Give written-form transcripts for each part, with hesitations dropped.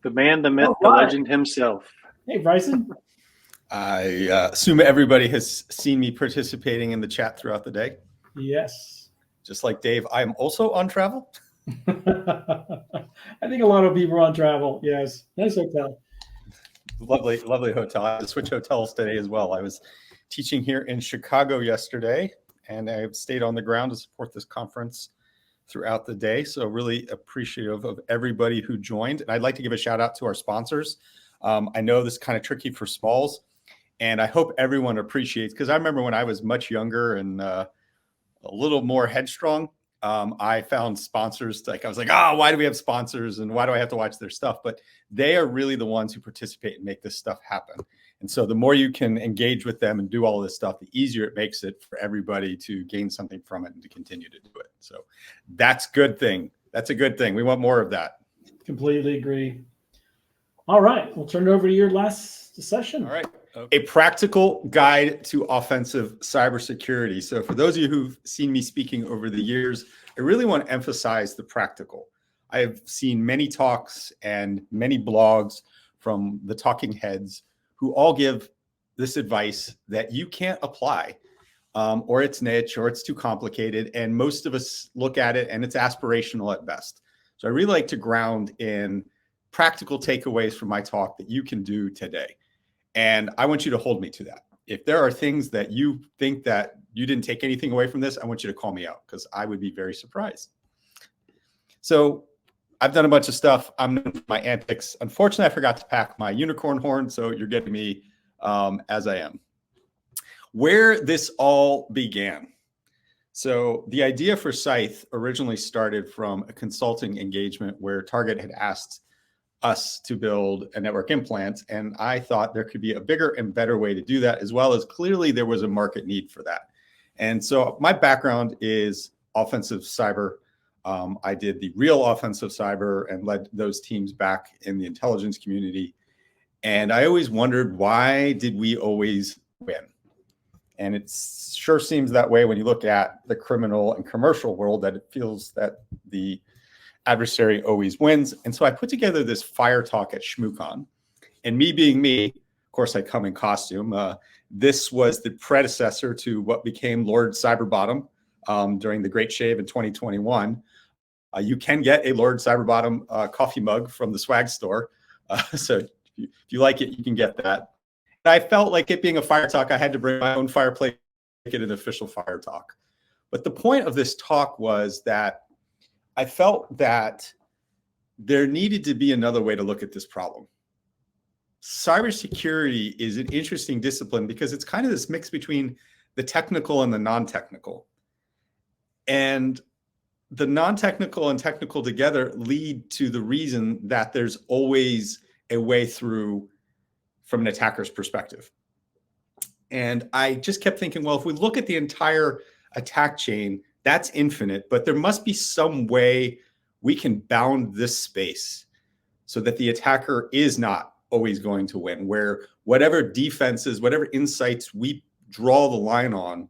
The man, the myth, All the right. legend himself. Hey, Bryson. I assume everybody has seen me participating in the chat throughout the day. Yes. Just like Dave, I am also on travel. I think a lot of people are on travel. Yes. Nice hotel. Lovely, lovely hotel. I had to switch hotels today as well. I was teaching here in Chicago yesterday, and I've stayed on the ground to support this conference throughout the day. So really appreciative of everybody who joined. And I'd like to give a shout out to our sponsors. I know this is kind of tricky for smalls, and I hope everyone appreciates, because I remember when I was much younger and a little more headstrong, I found sponsors, like I was like, why do we have sponsors and why do I have to watch their stuff? But they are really the ones who participate and make this stuff happen. And so the more you can engage with them and do all of this stuff, the easier it makes it for everybody to gain something from it and to continue to do it. So that's a good thing. That's a good thing. We want more of that. Completely agree. All right. We'll turn it over to your last session. All right. A practical guide to offensive cybersecurity. So for those of you who've seen me speaking over the years, I really want to emphasize the practical. I have seen many talks and many blogs from the talking heads who all give this advice that you can't apply, or it's niche, or it's too complicated. And most of us look at it and it's aspirational at best. So I really like to ground in practical takeaways from my talk that you can do today. And I want you to hold me to that. If there are things that you think that you didn't take anything away from this, I want you to call me out, because I would be very surprised. So I've done a bunch of stuff. I'm known for my antics. Unfortunately, I forgot to pack my unicorn horn, so you're getting me as I am. Where this all began. So the idea for SCYTHE originally started from a consulting engagement where Target had asked us to build a network implant. And I thought there could be a bigger and better way to do that, as well as clearly there was a market need for that. And so my background is offensive cyber. I did the real offensive cyber and led those teams back in the intelligence community. And I always wondered, why did we always win? And it sure seems that way when you look at the criminal and commercial world, that it feels that the adversary always wins. And so I put together this fire talk at SCYTHE. And me being me, of course, I come in costume. This was the predecessor to what became Lord Cyberbottom during the Great Shave in 2021. You can get a Lord Cyberbottom coffee mug from the swag store. So if you like it, you can get that. And I felt like, it being a fire talk, I had to bring my own fireplace, make it an official fire talk. But the point of this talk was that I felt that there needed to be another way to look at this problem. Cybersecurity is an interesting discipline because it's kind of this mix between the technical and the non-technical. And the non-technical and technical together lead to the reason that there's always a way through from an attacker's perspective. And I just kept thinking, well, if we look at the entire attack chain, that's infinite, but there must be some way we can bound this space so that the attacker is not always going to win, where whatever defenses, whatever insights we draw the line on,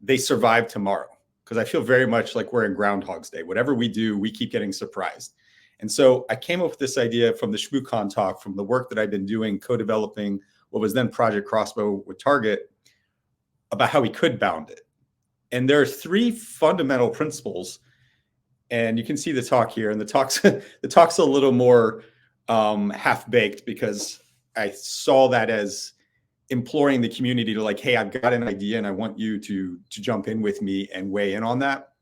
they survive tomorrow. Because I feel very much like we're in Groundhog's Day. Whatever we do, we keep getting surprised. And so I came up with this idea from the SCYTHE talk, from the work that I've been doing, co-developing what was then Project Crossbow with Target, about how we could bound it. And there are three fundamental principles, and you can see the talk here. And the talk's a little more half-baked, because I saw that as imploring the community to, like, hey, I've got an idea and I want you to jump in with me and weigh in on that.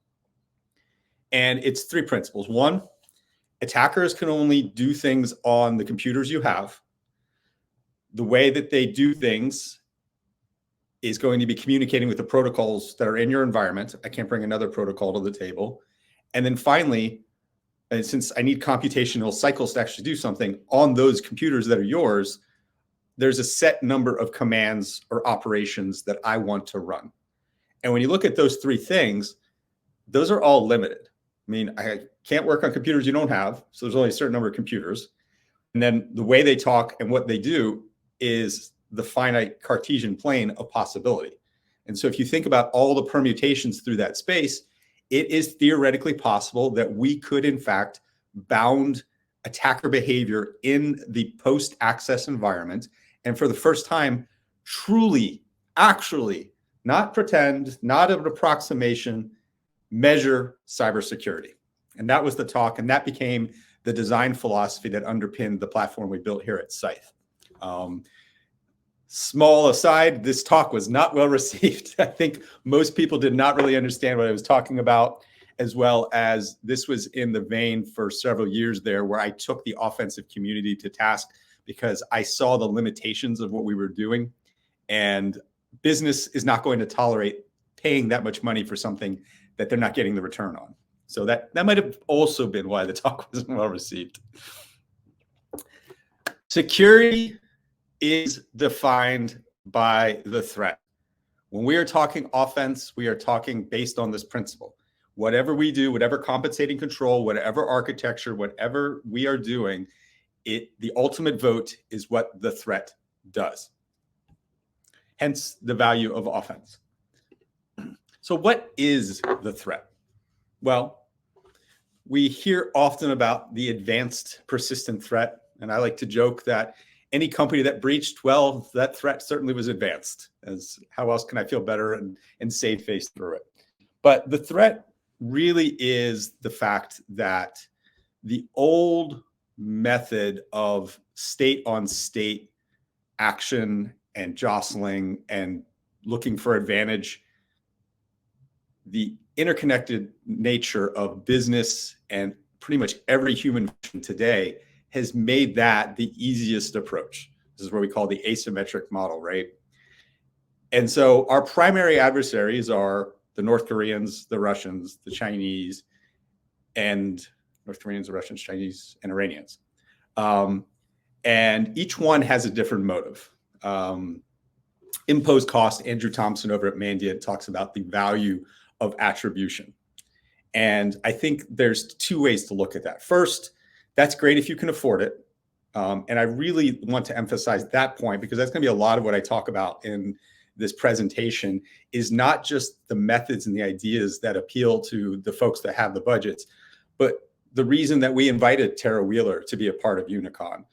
And it's three principles. One, attackers can only do things on the computers you have. The way that they do things is going to be communicating with the protocols that are in your environment. I can't bring another protocol to the table. And then finally, and since I need computational cycles to actually do something on those computers that are yours, there's a set number of commands or operations that I want to run. And when you look at those three things, those are all limited. I mean, I can't work on computers you don't have, so there's only a certain number of computers. And then the way they talk and what they do is the finite Cartesian plane of possibility. And so if you think about all the permutations through that space, it is theoretically possible that we could, in fact, bound attacker behavior in the post-access environment. And for the first time, truly, actually, not pretend, not an approximation, measure cybersecurity. And that was the talk, and that became the design philosophy that underpinned the platform we built here at SCYTHE. Small aside, this talk was not well received. I think most people did not really understand what I was talking about, as well as this was in the vein for several years there where I took the offensive community to task because I saw the limitations of what we were doing. And business is not going to tolerate paying that much money for something that they're not getting the return on. So that might have also been why the talk wasn't well received. Security is defined by the threat. When we are talking offense, we are talking based on this principle. Whatever we do, whatever compensating control, whatever architecture, whatever we are doing, the ultimate vote is what the threat does. Hence the value of offense. So what is the threat? Well, we hear often about the advanced persistent threat. And I like to joke that any company that breached, well, that threat certainly was advanced. As how else can I feel better and save face through it? But the threat really is the fact that the old method of state on state action and jostling and looking for advantage, the interconnected nature of business and pretty much every human today has made that the easiest approach. This is what we call the asymmetric model, right? And so our primary adversaries are the North Koreans, the Russians, the Chinese, and North Koreans, the Russians, Chinese, and Iranians. And each one has a different motive. Imposed cost, Andrew Thompson over at Mandiant talks about the value of attribution. And I think there's two ways to look at that. First, that's great if you can afford it. And I really want to emphasize that point because that's going to be a lot of what I talk about in this presentation is not just the methods and the ideas that appeal to the folks that have the budgets, but the reason that we invited Tara Wheeler to be a part of UniCon.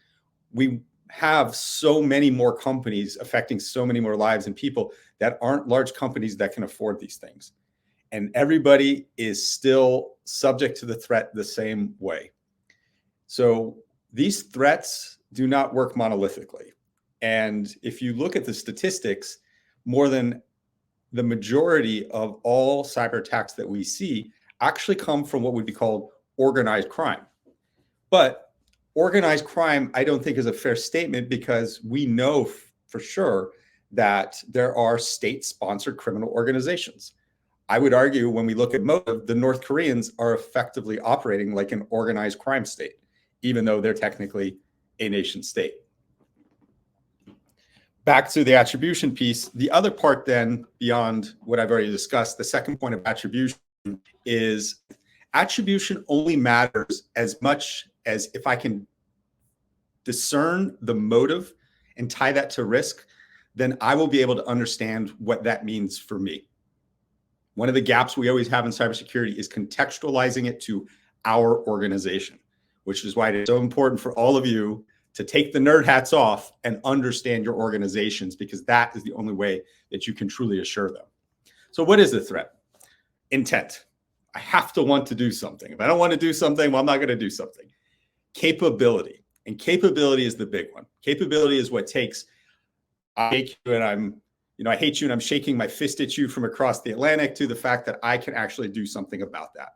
We have so many more companies affecting so many more lives and people that aren't large companies that can afford these things. And everybody is still subject to the threat the same way. So these threats do not work monolithically. And if you look at the statistics, more than the majority of all cyber attacks that we see actually come from what would be called organized crime. But organized crime, I don't think is a fair statement because we know for sure that there are state-sponsored criminal organizations. I would argue when we look at motive, the North Koreans are effectively operating like an organized crime state, even though they're technically a nation state. Back to the attribution piece, the other part then, beyond what I've already discussed, the second point of attribution is attribution only matters as much as if I can discern the motive and tie that to risk, then I will be able to understand what that means for me. One of the gaps we always have in cybersecurity is contextualizing it to our organization, which is why it's so important for all of you to take the nerd hats off and understand your organizations, because that is the only way that you can truly assure them. So what is the threat? Intent. I have to want to do something. If I don't want to do something, well, I'm not going to do something. Capability. And capability is the big one. Capability is what takes, I hate you and I hate you and I'm shaking my fist at you from across the Atlantic, to the fact that I can actually do something about that.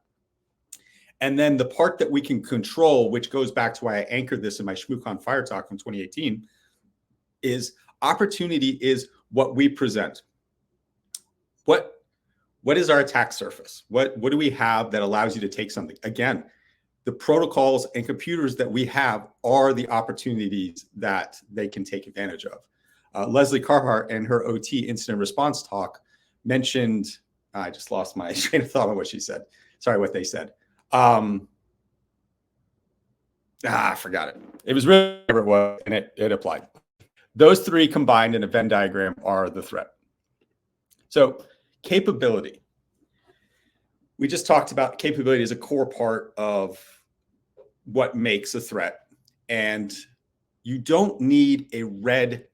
And then the part that we can control, which goes back to why I anchored this in my SCYTHE Fire Talk from 2018, is opportunity is what we present. What is our attack surface? What do we have that allows you to take something? Again, the protocols and computers that we have are the opportunities that they can take advantage of. Leslie Carhart in her OT incident response talk mentioned, I just lost my train of thought on what she said. Sorry, what they said. I forgot it. It was really whatever it was, and it applied. Those three combined in a Venn diagram are the threat. So capability. We just talked about capability as a core part of what makes a threat. And you don't need a red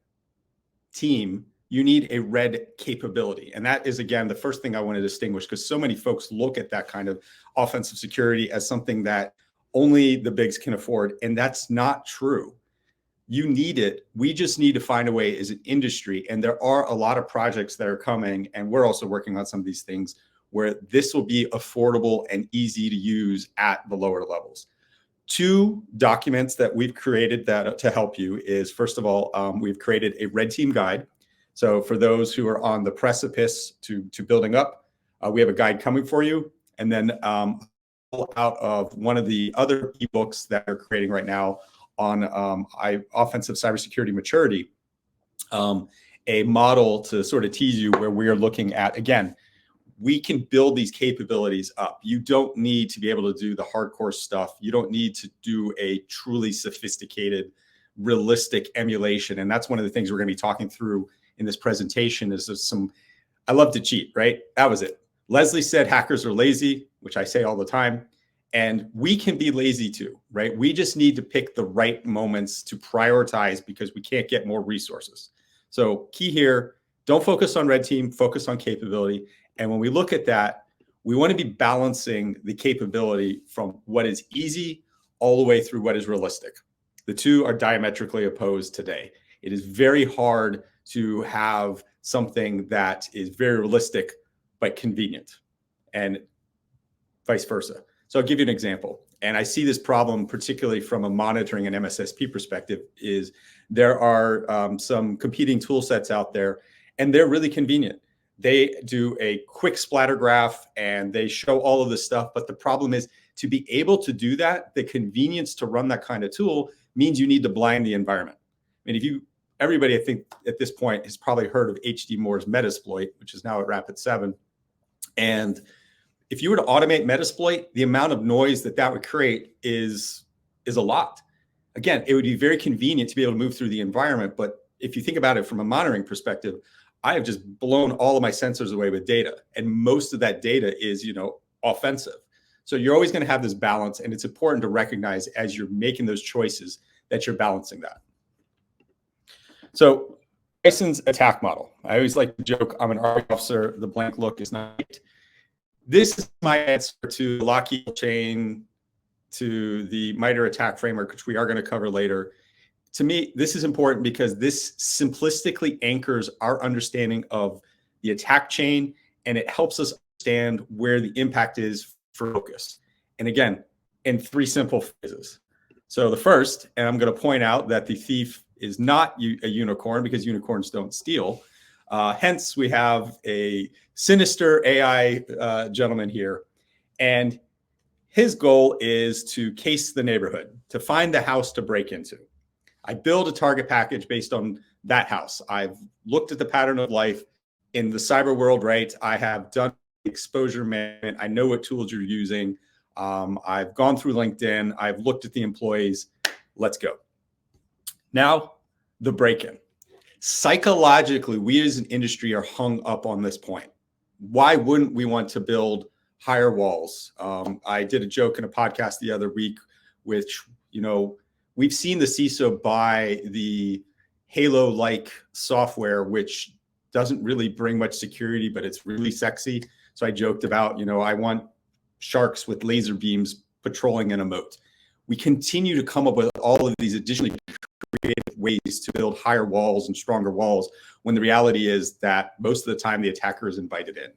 team, you need a red capability. And that is, again, the first thing I want to distinguish, because so many folks look at that kind of offensive security as something that only the bigs can afford. And that's not true. You need it. We just need to find a way as an industry. And there are a lot of projects that are coming, and we're also working on some of these things where this will be affordable and easy to use at the lower levels. 2 documents that we've created that to help you is, first of all, we've created a red team guide. So for those who are on the precipice to building up, we have a guide coming for you. And then out of one of the other ebooks that we're creating right now on offensive cybersecurity maturity, a model to sort of tease you where we are looking at, again, we can build these capabilities up. You don't need to be able to do the hardcore stuff. You don't need to do a truly sophisticated, realistic emulation. And that's one of the things we're going to be talking through in this presentation is some, I love to cheat, right? That was it. Leslie said hackers are lazy, which I say all the time. And we can be lazy too, right? We just need to pick the right moments to prioritize because we can't get more resources. So key here, don't focus on red team, focus on capability. And when we look at that, we want to be balancing the capability from what is easy all the way through what is realistic. The two are diametrically opposed today. It is very hard to have something that is very realistic but convenient, and vice versa. So I'll give you an example. And I see this problem particularly from a monitoring and MSSP perspective is there are some competing tool sets out there, and they're really convenient. They do a quick splatter graph and they show all of this stuff. But the problem is to be able to do that, the convenience to run that kind of tool means you need to blind the environment. I mean, everybody, I think at this point has probably heard of HD Moore's Metasploit, which is now at Rapid7. And if you were to automate Metasploit, the amount of noise that would create is a lot. Again, it would be very convenient to be able to move through the environment. But if you think about it from a monitoring perspective, I have just blown all of my sensors away with data. And most of that data is, offensive. So you're always going to have this balance. And it's important to recognize as you're making those choices that you're balancing that. So Bryson's attack model. I always like to joke, I'm an army officer. The blank look is not. This is my answer to the Lockheed chain, to the MITRE attack framework, which we are going to cover later. To me, this is important because this simplistically anchors our understanding of the attack chain, and it helps us understand where the impact is for focus. And again, in 3 simple phases. So the first, and I'm going to point out that the thief is not a unicorn because unicorns don't steal. Hence, we have a sinister AI gentleman here. And his goal is to case the neighborhood, to find the house to break into. I build a target package based on that house. I've looked at the pattern of life in the cyber world, right? I have done exposure management. I know what tools you're using. I've gone through LinkedIn. I've looked at the employees. Let's go. Now, the break-in. Psychologically, we as an industry are hung up on this point. Why wouldn't we want to build higher walls? I did a joke in a podcast the other week, which, we've seen the CISO buy the Halo-like software, which doesn't really bring much security, but it's really sexy. So I joked about, I want sharks with laser beams patrolling in a moat. We continue to come up with all of these additionally creative ways to build higher walls and stronger walls, when the reality is that most of the time the attacker is invited in.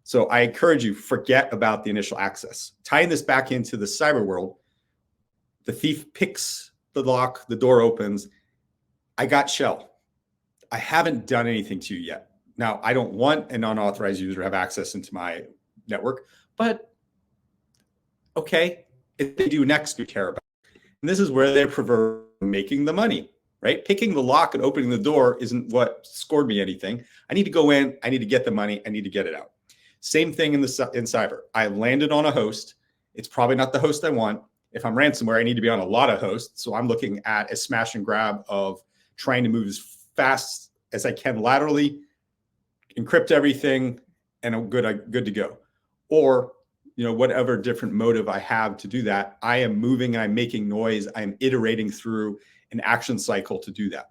So I encourage you, forget about the initial access. Tying this back into the cyber world, the thief picks the lock, the door opens. I got shell. I haven't done anything to you yet. Now, I don't want an unauthorized user to have access into my network, but okay, if they do next, we care about it. And this is where they prefer making the money, right? Picking the lock and opening the door isn't what scored me anything. I need to go in, I need to get the money, I need to get it out. Same thing in cyber. I landed on a host. It's probably not the host I want. If I'm ransomware, I need to be on a lot of hosts. So I'm looking at a smash and grab of trying to move as fast as I can laterally, encrypt everything, and I'm good to go. Or whatever different motive I have to do that, I am moving and I'm making noise. I'm iterating through an action cycle to do that.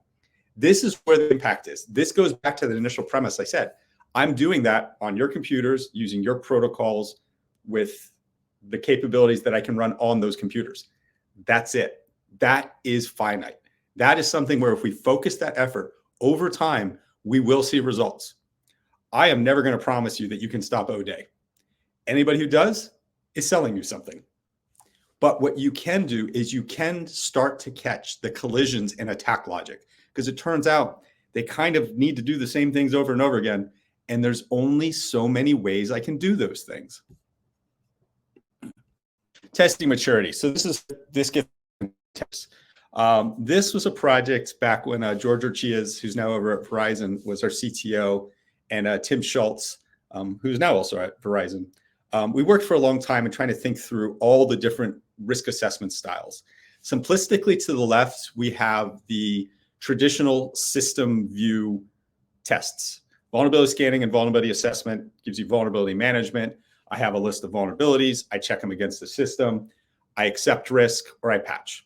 This is where the impact is. This goes back to the initial premise I said. I'm doing that on your computers using your protocols with the capabilities that I can run on those computers. That's it. That is finite. That is something where if we focus that effort over time, we will see results. I am never going to promise you that you can stop O'Day. Anybody who does is selling you something. But what you can do is you can start to catch the collisions in attack logic, because it turns out they kind of need to do the same things over and over again. And there's only so many ways I can do those things. Testing maturity. So this gets tips. This was a project back when George Urchias, who's now over at Verizon, was our CTO, and Tim Schultz, who's now also at Verizon. We worked for a long time in trying to think through all the different risk assessment styles. Simplistically, to the left, we have the traditional system view tests. Vulnerability scanning and vulnerability assessment gives you vulnerability management. I have a list of vulnerabilities. I check them against the system. I accept risk or I patch.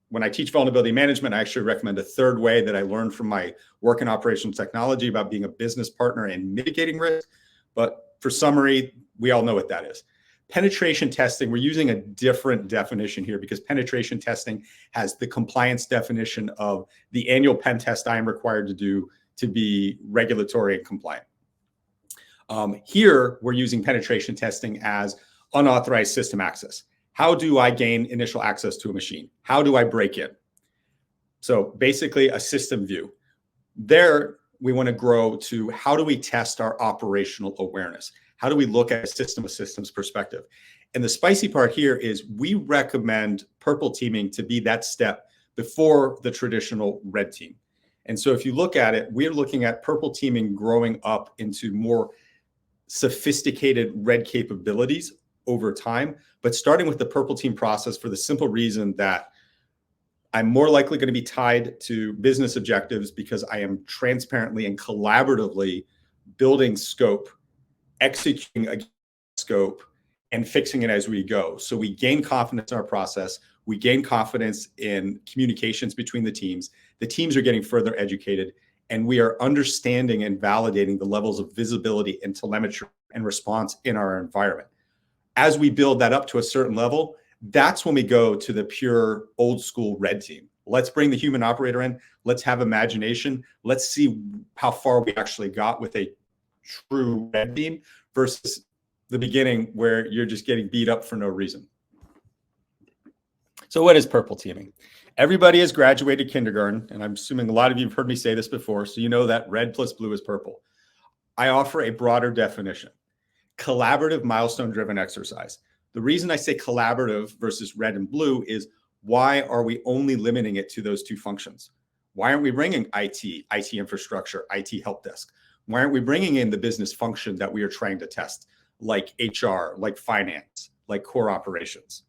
When I teach vulnerability management, I actually recommend a third way that I learned from my work in operational technology about being a business partner and mitigating risk. But for summary, we all know what that is. Penetration testing, we're using a different definition here because penetration testing has the compliance definition of the annual pen test I am required to do to be regulatory and compliant. Here, we're using penetration testing as unauthorized system access. How do I gain initial access to a machine? How do I break in? So basically a system view. There, we want to grow to how do we test our operational awareness? How do we look at a system of systems perspective? And the spicy part here is we recommend purple teaming to be that step before the traditional red team. And so if you look at it, we're looking at purple teaming growing up into more sophisticated red capabilities over time, but starting with the purple team process for the simple reason that I'm more likely going to be tied to business objectives because I am transparently and collaboratively building scope, executing a scope, and fixing it as we go. So we gain confidence in our process. We gain confidence in communications between the teams. The teams are getting further educated, and we are understanding and validating the levels of visibility and telemetry and response in our environment. As we build that up to a certain level, that's when we go to the pure old school red team. Let's bring the human operator in. Let's have imagination. Let's see how far we actually got with a true red team versus the beginning where you're just getting beat up for no reason. So what is purple teaming? Everybody has graduated kindergarten, and I'm assuming a lot of you have heard me say this before, so you know that red plus blue is purple. I offer a broader definition. Collaborative milestone-driven exercise. The reason I say collaborative versus red and blue is why are we only limiting it to those two functions? Why aren't we bringing IT infrastructure, IT help desk? Why aren't we bringing in the business function that we are trying to test, like HR, like finance, like core operations?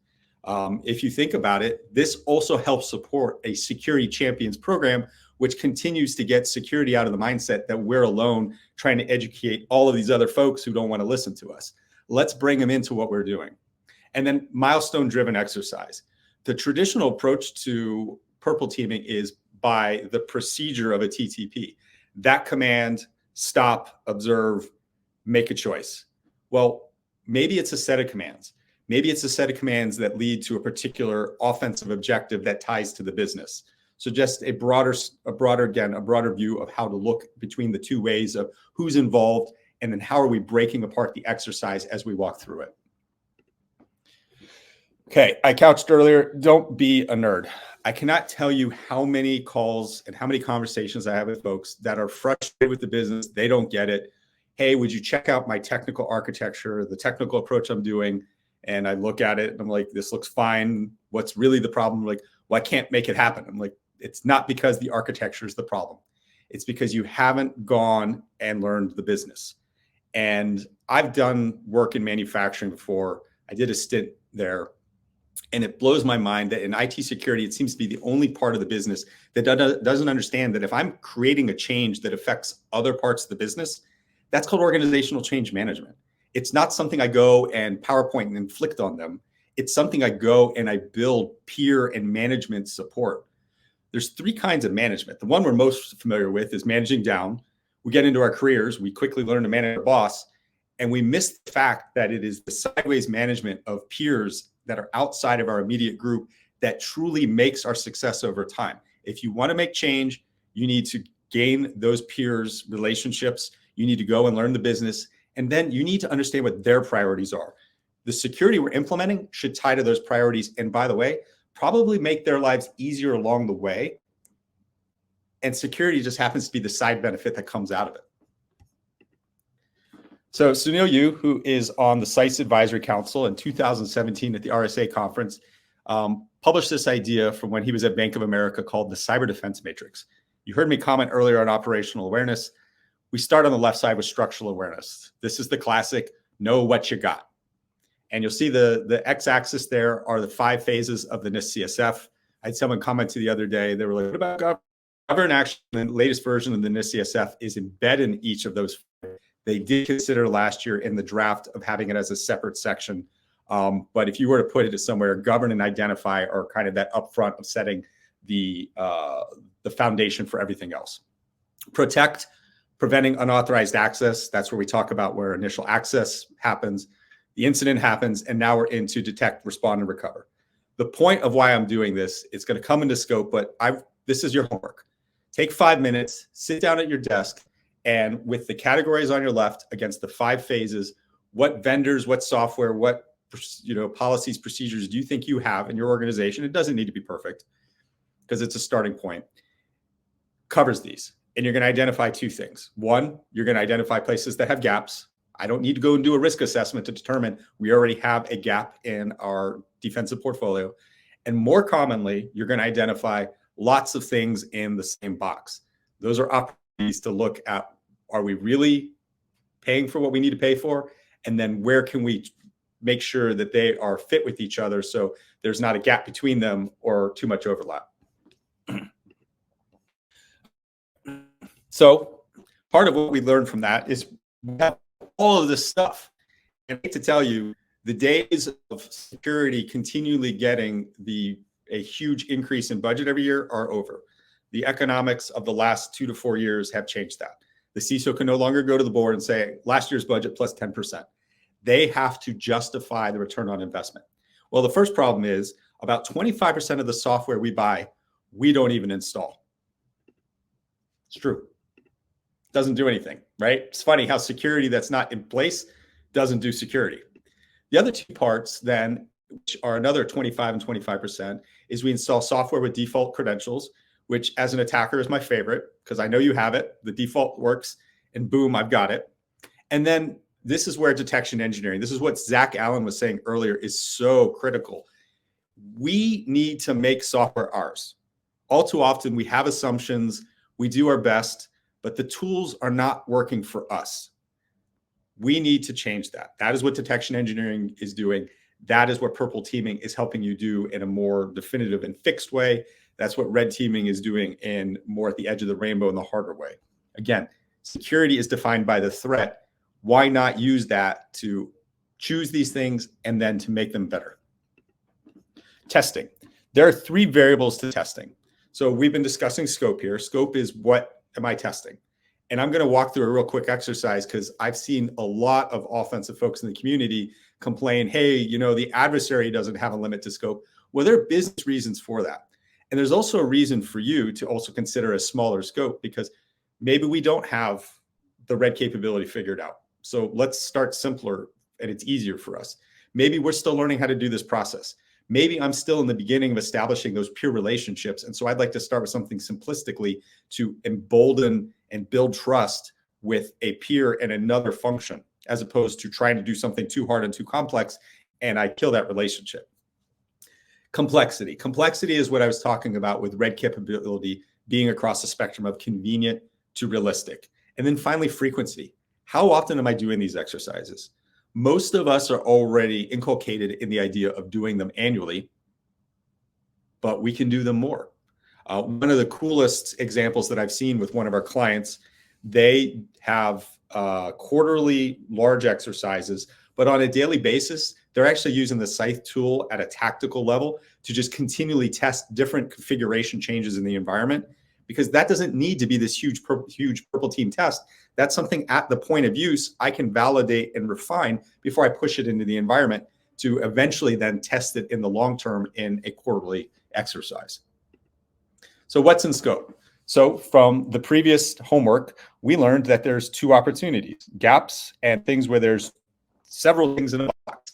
If you think about it, this also helps support a security champions program, which continues to get security out of the mindset that we're alone trying to educate all of these other folks who don't want to listen to us. Let's bring them into what we're doing. And then milestone-driven exercise. The traditional approach to purple teaming is by the procedure of a TTP. That command, stop, observe, make a choice. Well, maybe it's a set of commands. Maybe it's a set of commands that lead to a particular offensive objective that ties to the business. So just a broader view of how to look between the two ways of who's involved and then how are we breaking apart the exercise as we walk through it. Okay, I couched earlier, don't be a nerd. I cannot tell you how many calls and how many conversations I have with folks that are frustrated with the business. They don't get it. Hey, would you check out my technical architecture, the technical approach I'm doing? And I look at it and I'm like, this looks fine. What's really the problem? Like, well, I can't make it happen. I'm like, it's not because the architecture is the problem. It's because you haven't gone and learned the business. And I've done work in manufacturing before. I did a stint there. And it blows my mind that in IT security, it seems to be the only part of the business that doesn't understand that if I'm creating a change that affects other parts of the business, that's called organizational change management. It's not something I go and PowerPoint and inflict on them. It's something I go and I build peer and management support. There's three kinds of management. The one we're most familiar with is managing down. We get into our careers, we quickly learn to manage our boss, and we miss the fact that it is the sideways management of peers that are outside of our immediate group that truly makes our success over time. If you want to make change, you need to gain those peers' relationships. You need to go and learn the business. And then you need to understand what their priorities are. The security we're implementing should tie to those priorities. And by the way, probably make their lives easier along the way. And security just happens to be the side benefit that comes out of it. So Sunil Yu, who is on the SCYTHE Advisory Council in 2017 at the RSA conference, published this idea from when he was at Bank of America called the Cyber Defense Matrix. You heard me comment earlier on operational awareness. We start on the left side with structural awareness. This is the classic know what you got. And you'll see the x-axis there are the 5 phases of the NIST CSF. I had someone comment to the other day, they were like, what about government action? The latest version of the NIST CSF is embedded in each of those. They did consider last year in the draft of having it as a separate section. But if you were to put it somewhere, govern and identify are kind of that upfront of setting the foundation for everything else. Protect, preventing unauthorized access. That's where we talk about where initial access happens, the incident happens, and now we're into detect, respond, and recover. The point of why I'm doing this, it's going to come into scope, but this is your homework. Take 5 minutes, sit down at your desk, and with the categories on your left against the 5 phases, what vendors, what software, what policies, procedures do you think you have in your organization? It doesn't need to be perfect because it's a starting point. Covers these. And you're going to identify 2 things. One, you're going to identify places that have gaps. I don't need to go and do a risk assessment to determine we already have a gap in our defensive portfolio. And more commonly, you're going to identify lots of things in the same box. Those are opportunities to look at, are we really paying for what we need to pay for? And then where can we make sure that they are fit with each other so there's not a gap between them or too much overlap? So part of what we learned from that is we have all of this stuff. And I hate to tell you, the days of security continually getting a huge increase in budget every year are over. The economics of the last 2 to 4 years have changed that. The CISO can no longer go to the board and say, last year's budget plus 10%. They have to justify the return on investment. Well, the first problem is about 25% of the software we buy, we don't even install. It's true. Doesn't do anything, right? It's funny how security that's not in place doesn't do security. The other 2 parts then, which are another 25 and 25%, is we install software with default credentials, which as an attacker is my favorite because I know you have it. The default works and boom, I've got it. And then this is where detection engineering, this is what Zach Allen was saying earlier, is so critical. We need to make software ours. All too often we have assumptions, we do our best, but the tools are not working for us. We need to change that. That is what detection engineering is doing. That is what purple teaming is helping you do in a more definitive and fixed way. That's what red teaming is doing in more at the edge of the rainbow in the harder way. Again, security is defined by the threat. Why not use that to choose these things and then to make them better? Testing. There are 3 variables to testing. So we've been discussing scope here. Scope is what am I testing? And I'm going to walk through a real quick exercise because I've seen a lot of offensive folks in the community complain, hey, the adversary doesn't have a limit to scope. Well, there are business reasons for that. And there's also a reason for you to also consider a smaller scope because maybe we don't have the red capability figured out. So let's start simpler and it's easier for us. Maybe we're still learning how to do this process. Maybe I'm still in the beginning of establishing those peer relationships. And so I'd like to start with something simplistically to embolden and build trust with a peer and another function, as opposed to trying to do something too hard and too complex, and I kill that relationship. Complexity. Complexity is what I was talking about with red capability being across the spectrum of convenient to realistic. And then finally, frequency. How often am I doing these exercises? Most of us are already inculcated in the idea of doing them annually, but we can do them more. One of the coolest examples that I've seen with one of our clients, they have quarterly large exercises, but on a daily basis, they're actually using the SCYTHE tool at a tactical level to just continually test different configuration changes in the environment, because that doesn't need to be this huge purple team test. That's something at the point of use I can validate and refine before I push it into the environment to eventually then test it in the long term in a quarterly exercise. So what's in scope? So from the previous homework, we learned that there's two opportunities: gaps and things where there's several things in a box.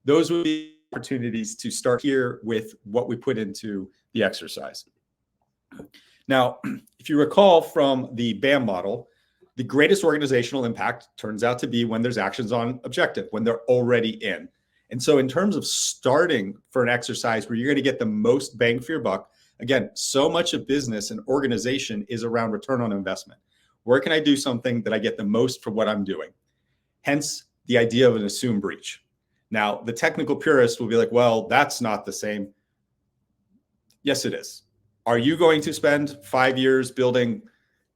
Those would be opportunities to start here with what we put into the exercise. Now, if you recall from the BAM model, the greatest organizational impact turns out to be when there's actions on objective, when they're already in. And so in terms of starting for an exercise where you're going to get the most bang for your buck, again, so much of business and organization is around return on investment. Where can I do something that I get the most for what I'm doing? Hence the idea of an assumed breach. Now, the technical purist will be like, well, that's not the same. Yes, it is. Are you going to spend 5 years building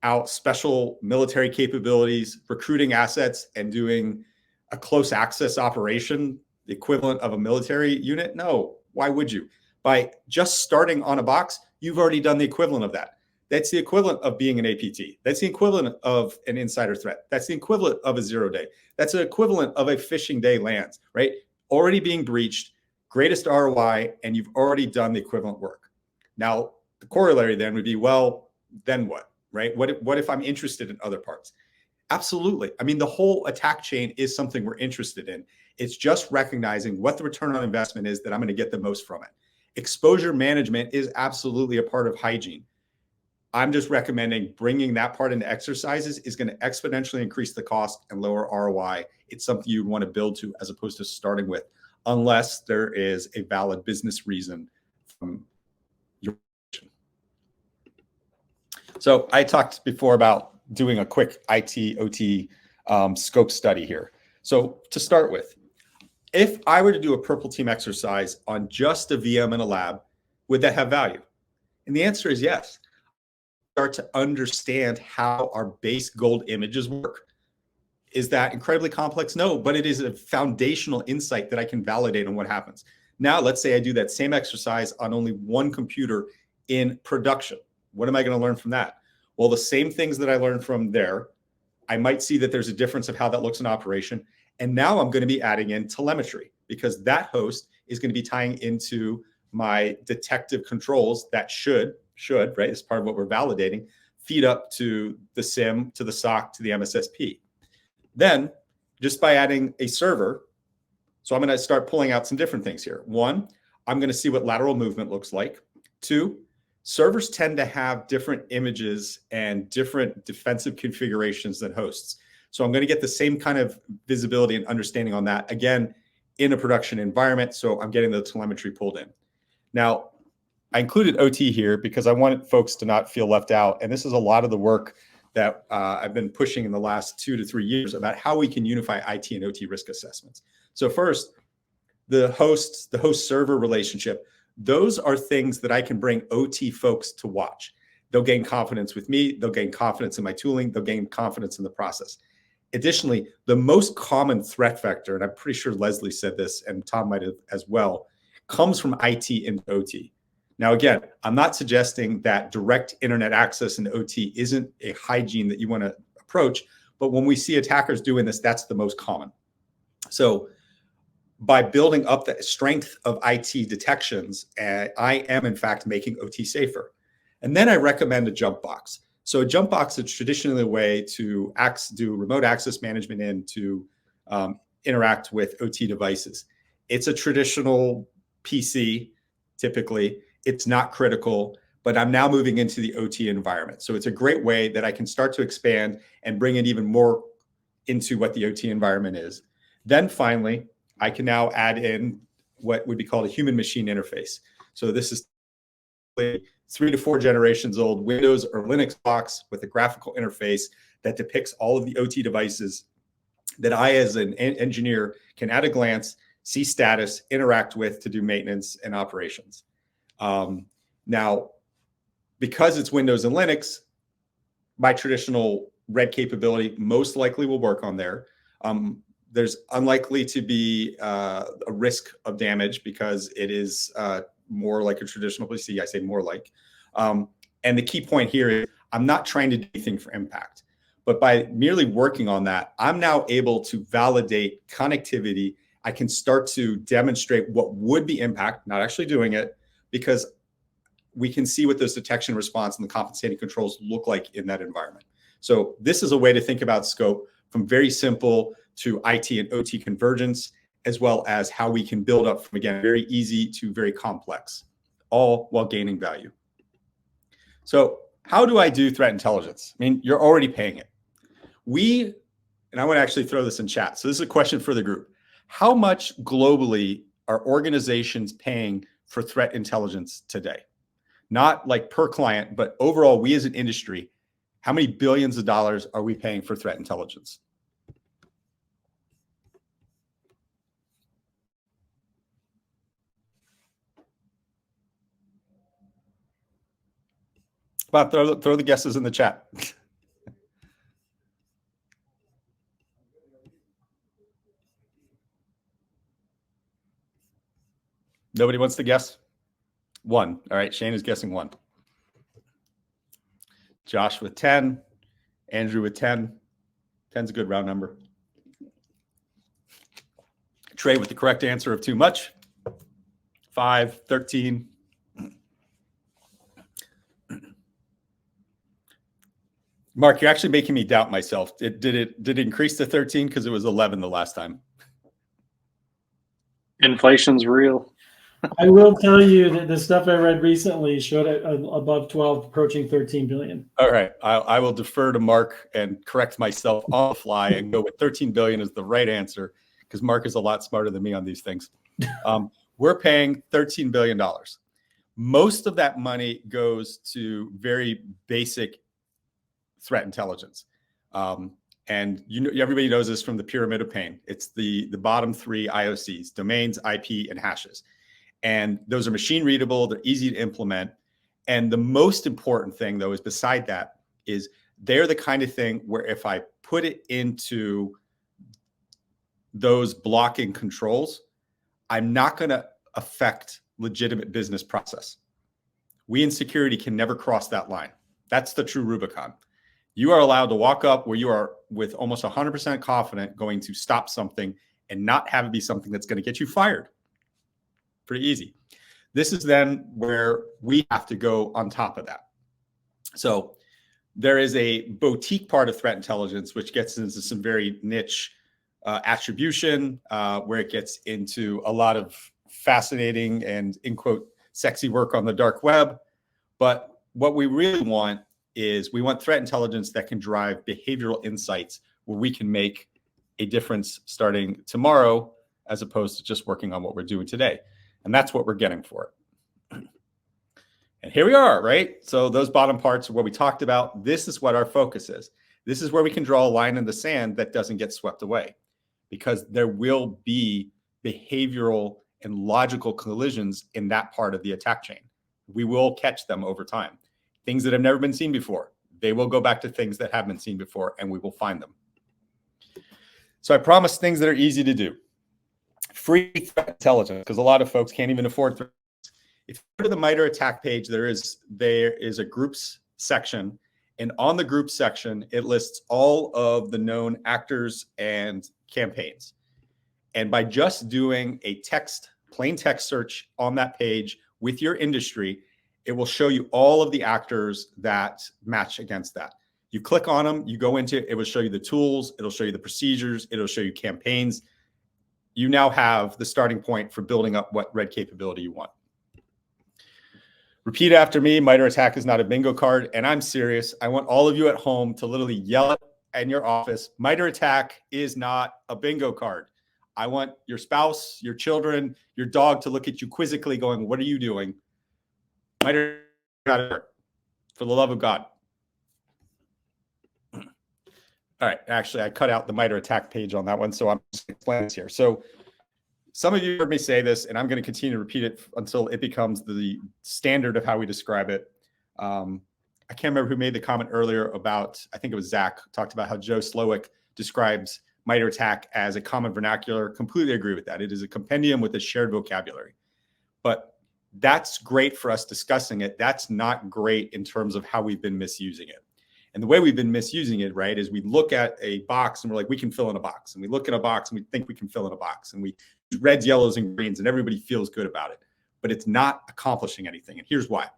out special military capabilities, recruiting assets, and doing a close access operation, the equivalent of a military unit? No. Why would you? By just starting on a box, you've already done the equivalent of that. That's the equivalent of being an APT. That's the equivalent of an insider threat. That's the equivalent of a 0-day. That's the equivalent of a phishing day lands, right? Already being breached, greatest ROI, and you've already done the equivalent work. Now, the corollary then would be, well, then what, right? What if I'm interested in other parts? Absolutely. I mean, the whole attack chain is something we're interested in. It's just recognizing what the return on investment is that I'm going to get the most from it. Exposure management is absolutely a part of hygiene. I'm just recommending bringing that part into exercises is going to exponentially increase the cost and lower ROI. It's something you want to build to as opposed to starting with, unless there is a valid business reason from your. So I talked before about doing a quick IT OT scope study here. So to start with, if I were to do a purple team exercise on just a VM in a lab, would that have value? And the answer is yes. Start to understand how our base gold images work. Is that incredibly complex? No, but it is a foundational insight that I can validate on what happens. Now, let's say I do that same exercise on only one computer in production. What am I going to learn from that? Well, the same things that I learned from there, I might see that there's a difference of how that looks in operation. And now I'm going to be adding in telemetry, because that host is going to be tying into my detective controls that should, right, as part of what we're validating, feed up to the SIM, to the SOC, to the MSSP. Then, just by adding a server, so I'm going to start pulling out some different things here. One, I'm going to see what lateral movement looks like. Two, servers tend to have different images and different defensive configurations than hosts. So I'm going to get the same kind of visibility and understanding on that, again, in a production environment. So I'm getting the telemetry pulled in. Now, I included OT here because I wanted folks to not feel left out. And this is a lot of the work that I've been pushing in the last 2 to 3 years about how we can unify IT and OT risk assessments. So first, the host server relationship, those are things that I can bring OT folks to watch. They'll gain confidence with me. They'll gain confidence in my tooling. They'll gain confidence in the process. Additionally, the most common threat vector, and I'm pretty sure Leslie said this, and Tom might have as well, comes from IT and OT. Now, again, I'm not suggesting that direct internet access and OT isn't a hygiene that you want to approach, but when we see attackers doing this, that's the most common. So by building up the strength of IT detections, I am in fact making OT safer. And then I recommend a jump box. So a jump box is traditionally a way to do remote access management and to interact with OT devices. It's a traditional PC, typically. It's not critical, but I'm now moving into the OT environment. So it's a great way that I can start to expand and bring it even more into what the OT environment is. Then finally, I can now add in what would be called a human machine interface. So this is 3 to 4 generations old Windows or Linux box with a graphical interface that depicts all of the OT devices that I, as an engineer, can at a glance see status, interact with to do maintenance and operations. Now, because it's Windows and Linux, my traditional red capability most likely will work on there. There's unlikely to be a risk of damage because it is more like a traditional PC. I say more like. And the key point here is I'm not trying to do anything for impact, but by merely working on that, I'm now able to validate connectivity. I can start to demonstrate what would be impact, not actually doing it, because we can see what those detection response and the compensating controls look like in that environment. So this is a way to think about scope from very simple to IT and OT convergence, as well as how we can build up from, again, very easy to very complex, all while gaining value. So how do I do threat intelligence? I mean, you're already paying it. And I want to actually throw this in chat. So this is a question for the group. How much globally are organizations paying for threat intelligence today? Not like per client, but overall, we as an industry, how many billions of dollars are we paying for threat intelligence? Bob, throw the guesses in the chat. Nobody wants to guess? 1. All right, Shane is guessing 1. Josh with 10. Andrew with 10. 10's a good round number. Trey with the correct answer of too much. 5, 13. Mark, you're actually making me doubt myself. Did it increase to 13 because it was 11 the last time? Inflation's real. I will tell you that the stuff I read recently showed it above 12, approaching 13 billion. All right, I will defer to Mark and correct myself on the fly and go with 13 billion is the right answer because Mark is a lot smarter than me on these things. We're paying $13 billion. Most of that money goes to very basic threat intelligence. And everybody knows this from the pyramid of pain. It's the bottom 3 IOCs, domains, IP, and hashes. And those are machine readable, they're easy to implement. And the most important thing, though, is beside that, is they're the kind of thing where if I put it into those blocking controls, I'm not going to affect legitimate business process. We in security can never cross that line. That's the true Rubicon. You are allowed to walk up where you are with almost 100% confident going to stop something and not have it be something that's going to get you fired. Pretty easy. This is then where we have to go on top of that. So there is a boutique part of threat intelligence, which gets into some very niche attribution, where it gets into a lot of fascinating and, in quote, sexy work on the dark web. But what we really want is we want threat intelligence that can drive behavioral insights where we can make a difference starting tomorrow, as opposed to just working on what we're doing today. And that's what we're getting for it. And here we are, right? So those bottom parts are what we talked about. This is what our focus is. This is where we can draw a line in the sand that doesn't get swept away, because there will be behavioral and logical collisions in that part of the attack chain. We will catch them over time. Things that have never been seen before, they will go back to things that have been seen before, and we will find them. So I promise things that are easy to do. Free threat intelligence, because a lot of folks can't even afford threat. If you go to the MITRE attack page, there is a groups section, and on the groups section, it lists all of the known actors and campaigns. And by just doing a plain text search on that page with your industry, it will show you all of the actors that match against that. You click on them, you go into it, it will show you the tools, it'll show you the procedures, it'll show you campaigns. You now have the starting point for building up what red capability you want. Repeat after me, MITRE attack is not a bingo card, and I'm serious. I want all of you at home to literally yell it in your office. MITRE attack is not a bingo card. I want your spouse, your children, your dog to look at you quizzically going, what are you doing? MITRE got it, for the love of God. All right, actually, I cut out the MITRE attack page on that one, so I'm just going to explain this here. So some of you heard me say this, and I'm going to continue to repeat it until it becomes the standard of how we describe it. I can't remember who made the comment earlier about, I think it was Zach, talked about how Joe Slowick describes MITRE ATT&CK as a common vernacular. Completely agree with that. It is a compendium with a shared vocabulary. But that's great for us discussing it. That's not great in terms of how we've been misusing it. And the way we've been misusing it, right, is we look at a box and we're like, we can fill in a box. And we look at a box and we think we can fill in a box. And we use reds, yellows, and greens, and everybody feels good about it. But it's not accomplishing anything. And here's why.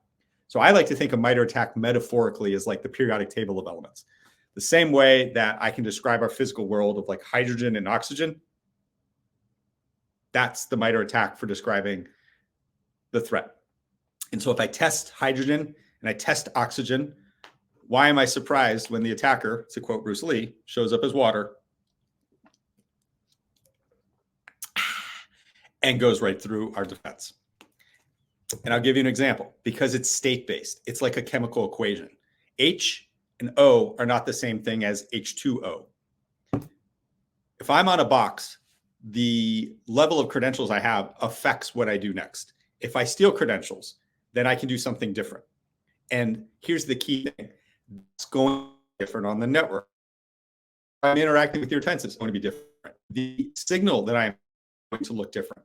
So I like to think of MITRE ATT&CK metaphorically as like the periodic table of elements. The same way that I can describe our physical world of like hydrogen and oxygen, that's the MITRE ATT&CK for describing the threat. And so if I test hydrogen and I test oxygen, why am I surprised when the attacker, to quote Bruce Lee, shows up as water and goes right through our defense? And I'll give you an example. Because it's state-based, it's like a chemical equation. H and O are not the same thing as H2O. If I'm on a box, the level of credentials I have affects what I do next. If I steal credentials, then I can do something different. And here's the key thing. It's going different on the network. If I'm interacting with your defense, it's going to be different. The signal that I'm going to look different.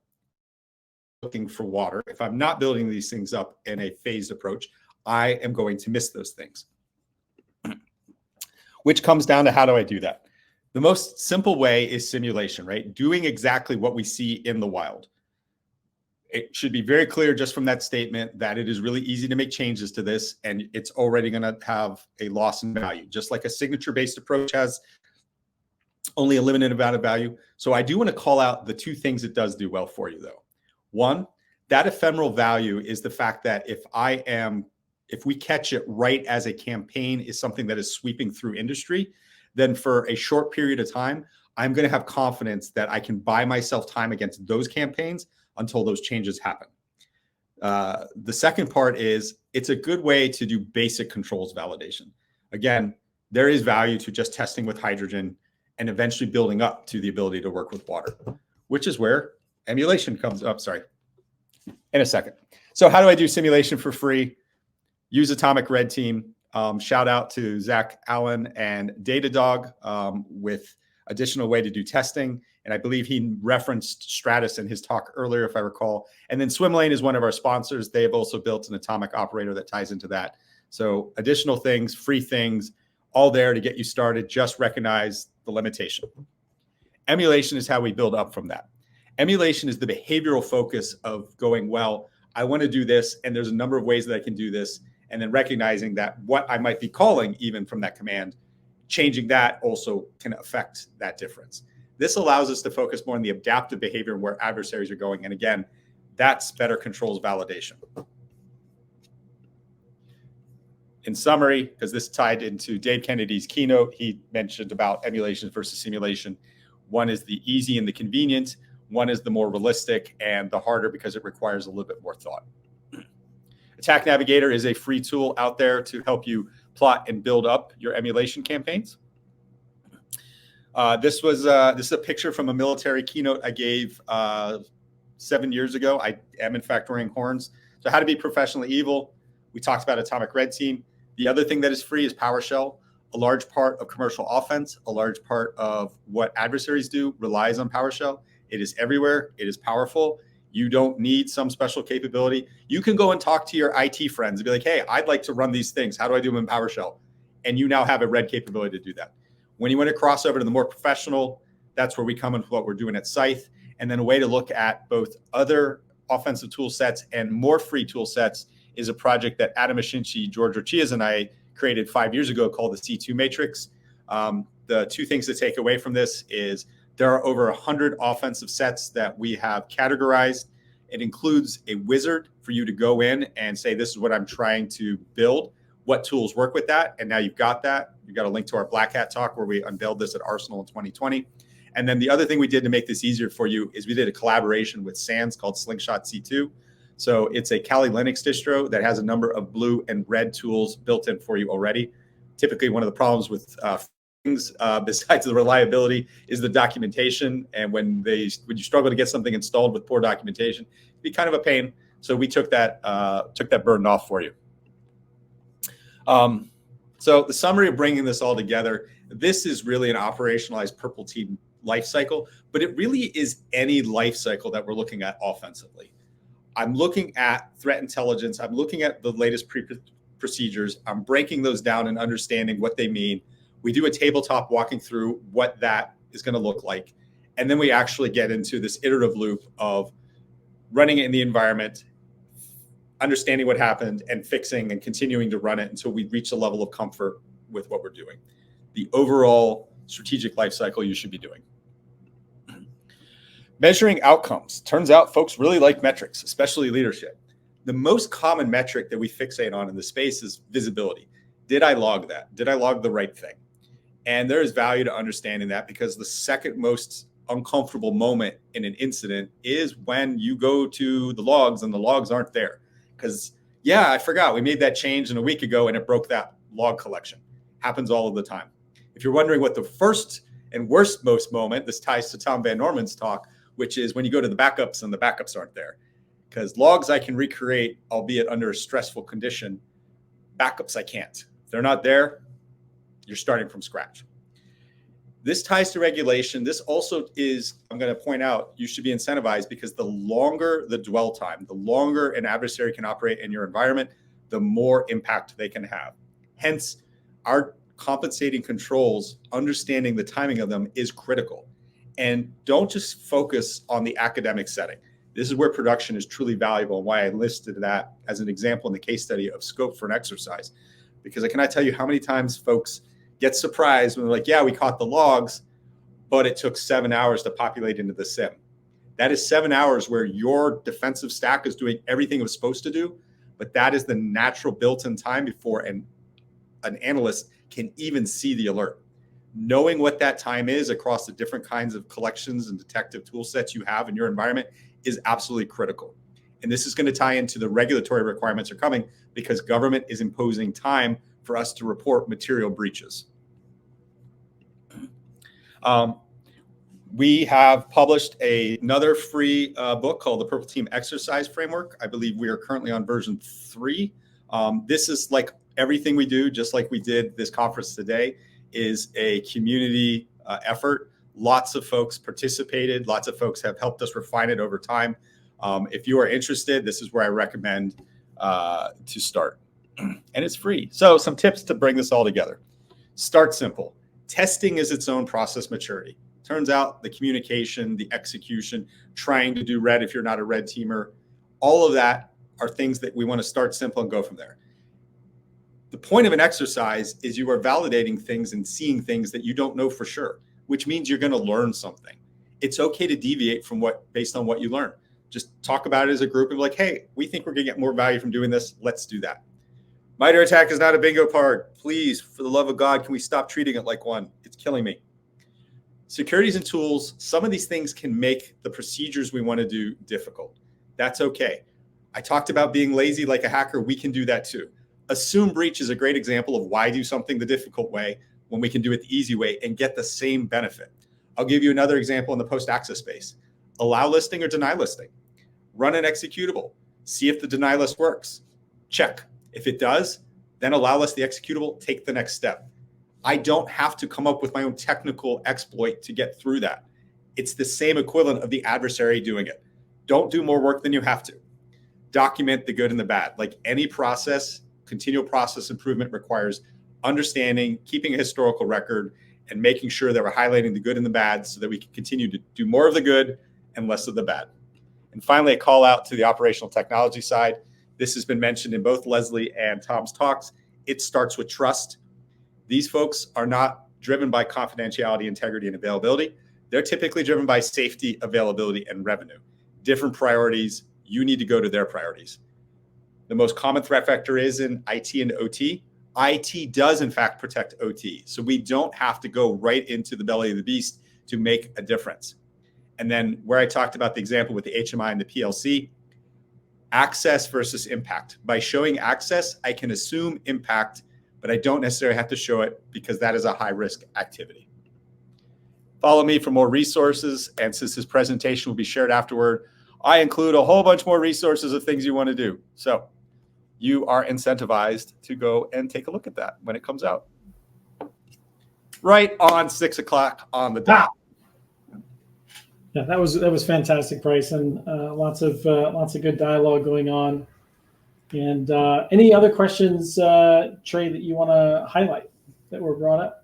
Looking for water. If I'm not building these things up in a phased approach, I am going to miss those things. Which comes down to how do I do that? The most simple way is simulation, right? Doing exactly what we see in the wild. It should be very clear just from that statement that it is really easy to make changes to this, and it's already going to have a loss in value, just like a signature-based approach has only a limited amount of value. So I do want to call out the two things it does do well for you, though. One, that ephemeral value is the fact that if we catch it right as a campaign is something that is sweeping through industry, then for a short period of time, I'm going to have confidence that I can buy myself time against those campaigns until those changes happen. The second part is it's a good way to do basic controls validation. Again, there is value to just testing with hydrogen and eventually building up to the ability to work with water, which is where emulation comes up. Sorry, in a second. So how do I do simulation for free? Use Atomic Red Team. Shout out to Zach Allen and Datadog with additional way to do testing. And I believe he referenced Stratus in his talk earlier, if I recall. And then Swimlane is one of our sponsors. They have also built an atomic operator that ties into that. So additional things, free things, all there to get you started. Just recognize the limitation. Emulation is how we build up from that. Emulation is the behavioral focus of going, well, I want to do this, and there's a number of ways that I can do this. And then recognizing that what I might be calling even from that command, changing that also can affect that difference. This allows us to focus more on the adaptive behavior and where adversaries are going. And again, that's better controls validation. In summary, because this tied into Dave Kennedy's keynote, he mentioned about emulation versus simulation. One is the easy and the convenient. One is the more realistic and the harder because it requires a little bit more thought. Attack Navigator is a free tool out there to help you plot and build up your emulation campaigns. This is a picture from a military keynote I gave 7 years ago. I am in fact wearing horns. So how to be professionally evil. We talked about Atomic Red Team. The other thing that is free is PowerShell. A large part of commercial offense, a large part of what adversaries do relies on PowerShell. It is everywhere. It is powerful. You don't need some special capability. You can go and talk to your IT friends and be like, hey, I'd like to run these things. How do I do them in PowerShell? And you now have a red capability to do that. When you want to cross over to the more professional, that's where we come into what we're doing at SCYTHE. And then a way to look at both other offensive tool sets and more free tool sets is a project that Adam Ashinchi, George Orchias, and I created 5 years ago called the C2 Matrix. The two things to take away from this is there are over 100 offensive sets that we have categorized. It includes a wizard for you to go in and say, this is what I'm trying to build. What tools work with that? And now you've got that. You've got a link to our Black Hat talk where we unveiled this at Arsenal in 2020. And then the other thing we did to make this easier for you is we did a collaboration with SANS called Slingshot C2. So it's a Kali Linux distro that has a number of blue and red tools built in for you already. Typically, one of the problems with things besides the reliability is the documentation. And when you struggle to get something installed with poor documentation, it'd be kind of a pain. So we took that burden off for you. So the summary of bringing this all together, this is really an operationalized purple team life cycle, but it really is any life cycle that we're looking at offensively. I'm looking at threat intelligence. I'm looking at the latest procedures. I'm breaking those down and understanding what they mean. We do a tabletop walking through what that is going to look like. And then we actually get into this iterative loop of running it in the environment, understanding what happened, and fixing and continuing to run it until we reach a level of comfort with what we're doing. The overall strategic life cycle you should be doing. Measuring outcomes. Turns out folks really like metrics, especially leadership. The most common metric that we fixate on in the space is visibility. Did I log that? Did I log the right thing? And there is value to understanding that, because the second most uncomfortable moment in an incident is when you go to the logs and the logs aren't there. Because, yeah, I forgot we made that change a week ago and it broke that log collection. Happens all of the time. If you're wondering what the first and worst most moment, this ties to Tom Van Norman's talk, which is when you go to the backups and the backups aren't there. Because logs I can recreate, albeit under a stressful condition. Backups I can't. If they're not there, you're starting from scratch. This ties to regulation. This also is, I'm going to point out, you should be incentivized, because the longer the dwell time, the longer an adversary can operate in your environment, the more impact they can have. Hence, our compensating controls, understanding the timing of them is critical. And don't just focus on the academic setting. This is where production is truly valuable, and why I listed that as an example in the case study of scope for an exercise. Because I cannot tell you how many times folks get surprised when they're like, yeah, we caught the logs, but it took 7 hours to populate into the SIM. That is 7 hours where your defensive stack is doing everything it was supposed to do, but that is the natural built-in time before an analyst can even see the alert. Knowing what that time is across the different kinds of collections and detective tool sets you have in your environment is absolutely critical. And this is going to tie into the regulatory requirements are coming, because government is imposing time for us to report material breaches. We have published another free book called the Purple Team Exercise Framework. I believe we are currently on version 3. This is like everything we do, just like we did this conference today, is a community effort. Lots of folks participated. Lots of folks have helped us refine it over time. If you are interested, this is where I recommend to start. And it's free. So some tips to bring this all together. Start simple. Testing is its own process maturity. Turns out the communication, the execution, trying to do red if you're not a red teamer, all of that are things that we want to start simple and go from there. The point of an exercise is you are validating things and seeing things that you don't know for sure, which means you're going to learn something. It's okay to deviate from based on what you learn. Just talk about it as a group and be like, hey, we think we're going to get more value from doing this. Let's do that. MITRE ATT&CK is not a bingo card. Please, for the love of God, can we stop treating it like one? It's killing me. Securities and tools, some of these things can make the procedures we want to do difficult. That's okay. I talked about being lazy like a hacker. We can do that too. Assume breach is a great example of why do something the difficult way when we can do it the easy way and get the same benefit. I'll give you another example in the post-access space. Allow listing or deny listing. Run an executable. See if the deny list works. Check. If it does, then allow list the executable, take the next step. I don't have to come up with my own technical exploit to get through that. It's the same equivalent of the adversary doing it. Don't do more work than you have to. Document the good and the bad. Like any process, continual process improvement requires understanding, keeping a historical record, and making sure that we're highlighting the good and the bad so that we can continue to do more of the good and less of the bad. And finally, a call out to the operational technology side. This has been mentioned in both Leslie and Tom's talks. It starts with trust. These folks are not driven by confidentiality, integrity, and availability. They're typically driven by safety, availability, and revenue. Different priorities. You need to go to their priorities. The most common threat vector is in IT and OT. IT does, in fact, protect OT. So we don't have to go right into the belly of the beast to make a difference. And then where I talked about the example with the HMI and the PLC, access versus impact. By showing access, I can assume impact, but I don't necessarily have to show it because that is a high-risk activity. Follow me for more resources. And since this presentation will be shared afterward, I include a whole bunch more resources of things you want to do. So you are incentivized to go and take a look at that when it comes out. Right on 6 o'clock on the dot. Yeah, that was fantastic, Bryson. Lots of good dialogue going on. And any other questions, Trey, that you want to highlight that were brought up?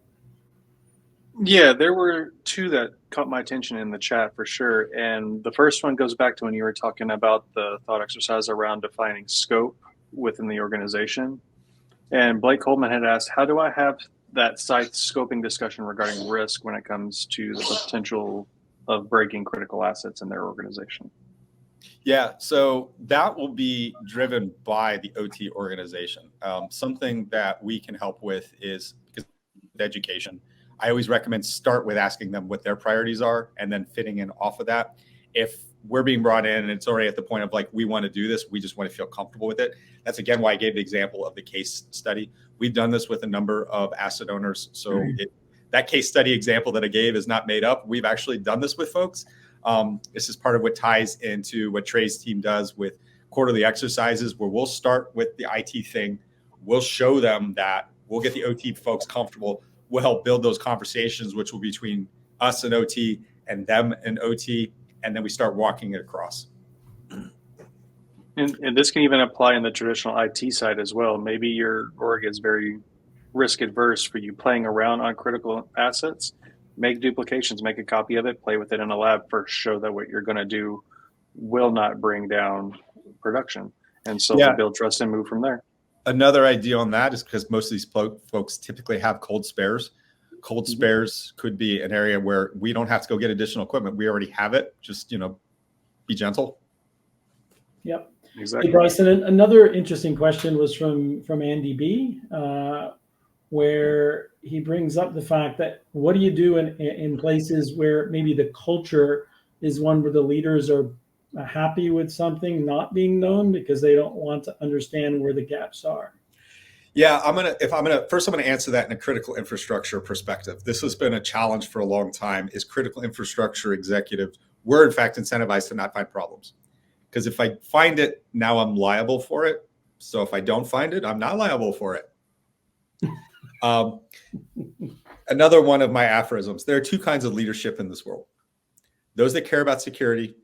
Yeah, there were two that caught my attention in the chat for sure. And the first one goes back to when you were talking about the thought exercise around defining scope within the organization. And Blake Coleman had asked, how do I have that SCYTHE scoping discussion regarding risk when it comes to the potential of breaking critical assets in their organization? Yeah, so that will be driven by the OT organization. Something that we can help with is because of education. I always recommend start with asking them what their priorities are and then fitting in off of that. If we're being brought in and it's already at the point of like, we want to do this, we just want to feel comfortable with it. That's again why I gave the example of the case study. We've done this with a number of asset owners. So that case study example that I gave is not made up. We've actually done this with folks. This is part of what ties into what Trey's team does with quarterly exercises, where we'll start with the IT thing. We'll show them that. We'll get the OT folks comfortable. We'll help build those conversations, which will be between us and OT and them and OT. And then we start walking it across. And this can even apply in the traditional IT side as well. Maybe your org is very risk adverse for you playing around on critical assets. Make duplications, make a copy of it, play with it in a lab first, show that what you're going to do will not bring down production. And so build trust and move from there. Another idea on that is because most of these folks typically have cold spares. Cold spares could be an area where we don't have to go get additional equipment. We already have it. Just, be gentle. Yep. Exactly. Hey, Bryson, another interesting question was from Andy B, where he brings up the fact that what do you do in places where maybe the culture is one where the leaders are happy with something not being known because they don't want to understand where the gaps are? Yeah, first I'm gonna answer that in a critical infrastructure perspective. This has been a challenge for a long time. Is critical infrastructure executives were in fact incentivized to not find problems. Because if I find it, now I'm liable for it. So if I don't find it, I'm not liable for it. Another one of my aphorisms, there are two kinds of leadership in this world. Those that care about security,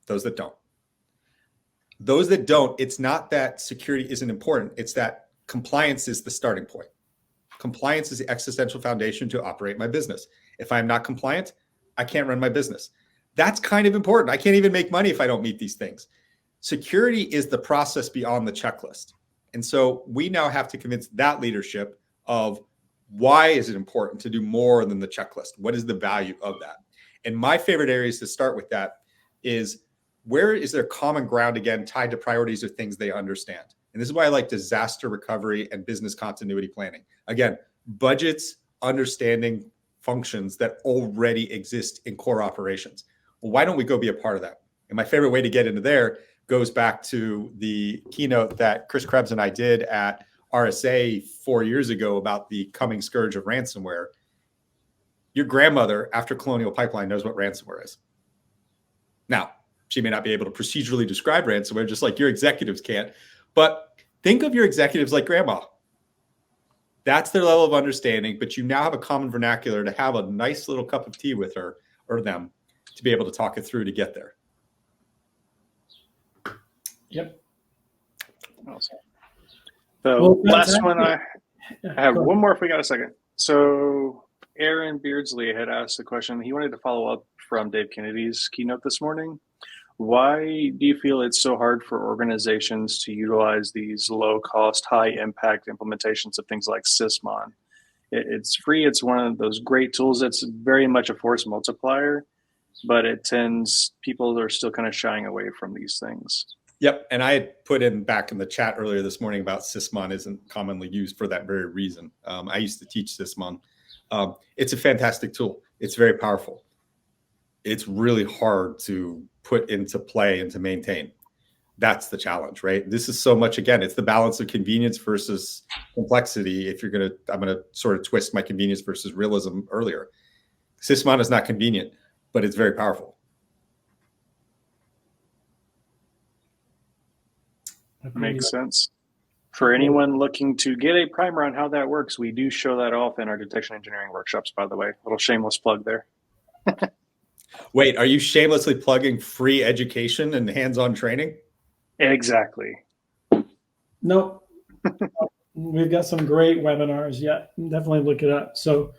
those that don't. Those that don't, it's not that security isn't important. It's that compliance is the starting point. Compliance is the existential foundation to operate my business. If I'm not compliant, I can't run my business. That's kind of important. I can't even make money if I don't meet these things. Security is the process beyond the checklist. And so we now have to convince that leadership of why is it important to do more than the checklist? What is the value of that? And my favorite areas to start with that is where is there common ground, again, tied to priorities or things they understand? And this is why I like disaster recovery and business continuity planning. Again, budgets, understanding functions that already exist in core operations. Well, why don't we go be a part of that? And my favorite way to get into there goes back to the keynote that Chris Krebs and I did at RSA 4 years ago about the coming scourge of ransomware. Your grandmother, after Colonial Pipeline, knows what ransomware is. Now, she may not be able to procedurally describe ransomware, just like your executives can't. But think of your executives like grandma. That's their level of understanding, but you now have a common vernacular to have a nice little cup of tea with her or them to be able to talk it through to get there. Yep. Awesome. The last one, I have one more if we got a second. So Aaron Beardsley had asked a question. He wanted to follow up from Dave Kennedy's keynote this morning. Why do you feel it's so hard for organizations to utilize these low-cost, high-impact implementations of things like Sysmon? It's free. It's one of those great tools that's very much a force multiplier, but people are still kind of shying away from these things. Yep. And I had put in back in the chat earlier this morning about Sysmon isn't commonly used for that very reason. I used to teach Sysmon. It's a fantastic tool. It's very powerful. It's really hard to put into play and to maintain. That's the challenge, right? This is so much, again, it's the balance of convenience versus complexity. I'm going to sort of twist my convenience versus realism earlier. Sysmon is not convenient, but it's very powerful. Makes sense. For anyone looking to get a primer on how that works, we do show that off in our detection engineering workshops, by the way. Little shameless plug there. Wait, are you shamelessly plugging free education and hands-on training? Exactly. Nope. We've got some great webinars. Yeah, definitely look it up. So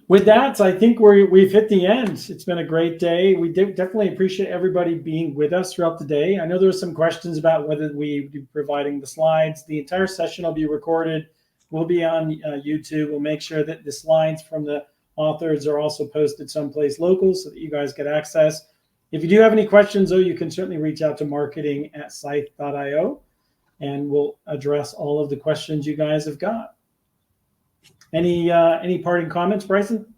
with that, I think we've hit the end. It's been a great day. We definitely appreciate everybody being with us throughout the day. I know there were some questions about whether we be providing the slides. The entire session will be recorded. We'll be on YouTube. We'll make sure that the slides from the authors are also posted someplace local so that you guys get access. If you do have any questions, though, you can certainly reach out to marketing@scythe.io, and we'll address all of the questions you guys have got. Any parting comments, Bryson?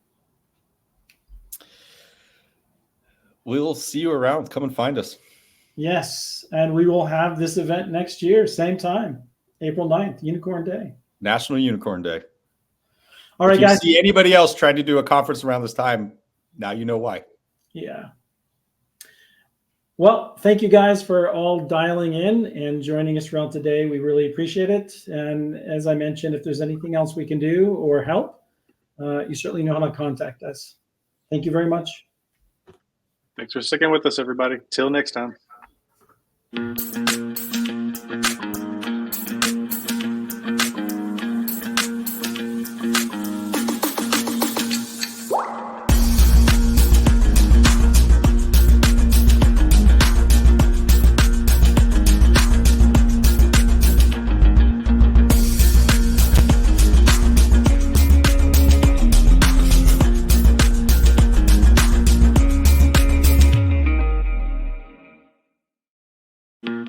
We'll see you around. Come and find us. Yes, and we will have this event next year, same time, April 9th, Unicorn Day. National Unicorn Day. All right, guys. If you see anybody else trying to do a conference around this time, now you know why. Yeah. Well, thank you guys for all dialing in and joining us throughout today. We really appreciate it. And as I mentioned, if there's anything else we can do or help, you certainly know how to contact us. Thank you very much. Thanks for sticking with us, everybody. Till next time.